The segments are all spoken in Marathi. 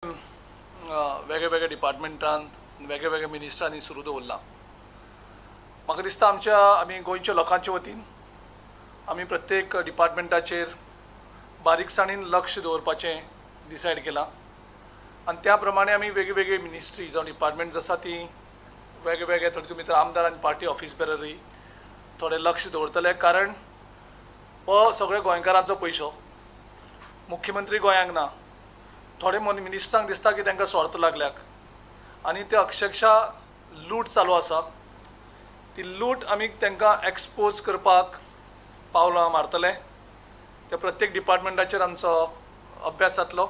वेगवेगळ्या डिपार्टमेंटांत वेगवेगळ्या मिनिस्टरांनी सुरू दवरला। म्हाका दिसता आमी गोंयच्या लोकांच्या वतीन आमी प्रत्येक डिपार्टमेंटाचेर बारीकसाणेन लक्ष दवरपाचें डिसायड केलां आनी त्या प्रमाणे आमी वेगवेगळी मिनिस्ट्री जावं डिपार्टमेंट्स आसा ती वेगवेगळे थोडे भितर आमदार आनी पार्टी ऑफिस बेररूय थोडे लक्ष दवरतले, कारण हो सगळ्या गोंयकारांचो पयसो। मुख्यमंत्री गोंयांक ना, थोडे मिनिस्टरांक दिसता की तांकां स्वार्थ लागल्याक आनी ते अक्षरशः लूट चालू आसा। ती लूट आमी तांकां एक्सपोज करपाक पावलां मारतले। त्या प्रत्येक डिपार्टमेंटाचेर आमचो अभ्यास जातलो।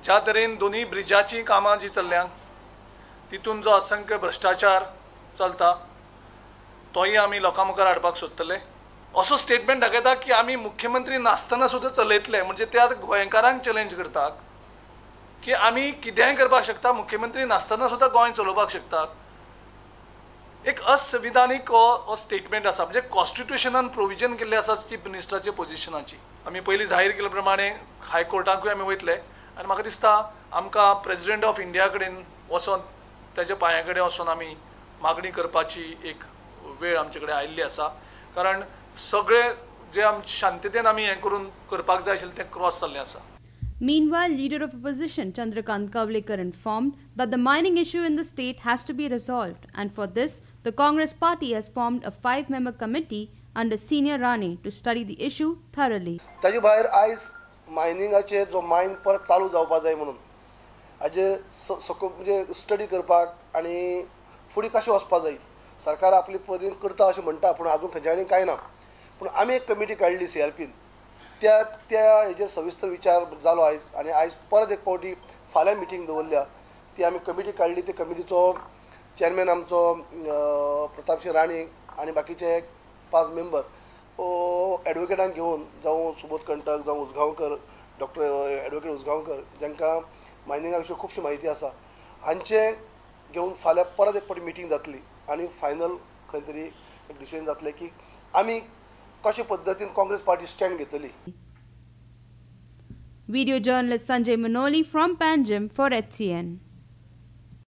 ज्या तरेन दोनी ब्रिजाची कामां जी चल्ल्या तितून जो असंख्य भ्रश्टाचार चलता तोय आमी लोकां मुखार हाडपाक सोदतले। असो स्टेटमेंट दाखयता की आमी मुख्यमंत्री नासतना सुद्दां चलयतले, म्हणजे ते आतां गोंयकारांक चॅलेंज करतात की आमी कितेंय करपाक शकता, मुख्यमंत्री नासतना सुद्दां गोंय चलोवपाक शकता। एक असंविधानीक हो स्टेटमेंट आसा, म्हणजे कॉन्स्टिट्युशनान प्रोविजन केल्ले आसा चीफ मिनिस्टराच्या पोजिशनाची। आमी पयलीं जाहीर केले प्रमाणे हायकोर्टाकूय आमी वयतले आनी म्हाका दिसता आमकां प्रेसिडेंट ऑफ इंडिया कडेन वचोन ताच्या पांया कडेन वचोन आमी मागणी करपाची एक वेळ आमचे कडेन आयिल्ली आसा, कारण सगळे जे शांततेन आमी हें करून करपाक जाय आशिल्लें तें क्रॉस जाल्लें आसा। Meanwhile, Leader of Opposition Chandrakant Kavlekar informed that the mining issue in the state has to be resolved, and for this, the Congress party has formed a 5-member committee under Senior Rane to study the issue thoroughly. ताजे भायर आयज मायनिंगाचे जो मायन परत चालू जावपा जाय म्हणून हाजे म्हणजे स्टडी करपाक आनी फुडें कशें वचपा जाय, सरकार आपली परीन करता अशें म्हणटा, पूण आजून खंयच्यानी कांय ना। पूण आमी एक कमिटी काडली CRPन, त्या हेजेर सविस्तर विचार जालो आयज, आनी आयज परत एक फावटी फाल्यां मिटींग दवरल्या। ती आमी कमिटी काडली, ते कमिटीचो चेअरमॅन आमचो प्रतापसिंह राणे आनी बाकीचे 5 मेंबर एडवोकेटांक घेवन, जावं सुबोध कंटक, जावं उसगांवकर, डॉक्टर एडवोकेट उसगांवकर, जांकां मायनिंगा विशीं खुबशी म्हायती आसा, हांचे घेवन फाल्यां परत एक फावटी मिटींग जातली आनी फायनल खंय तरी एक डिसिजन जातलें की आमी कशे पद्दतीन काँग्रेस पार्टी स्टँड घेतली। Video journalist Sanjay Manoli from Panjim for HCN.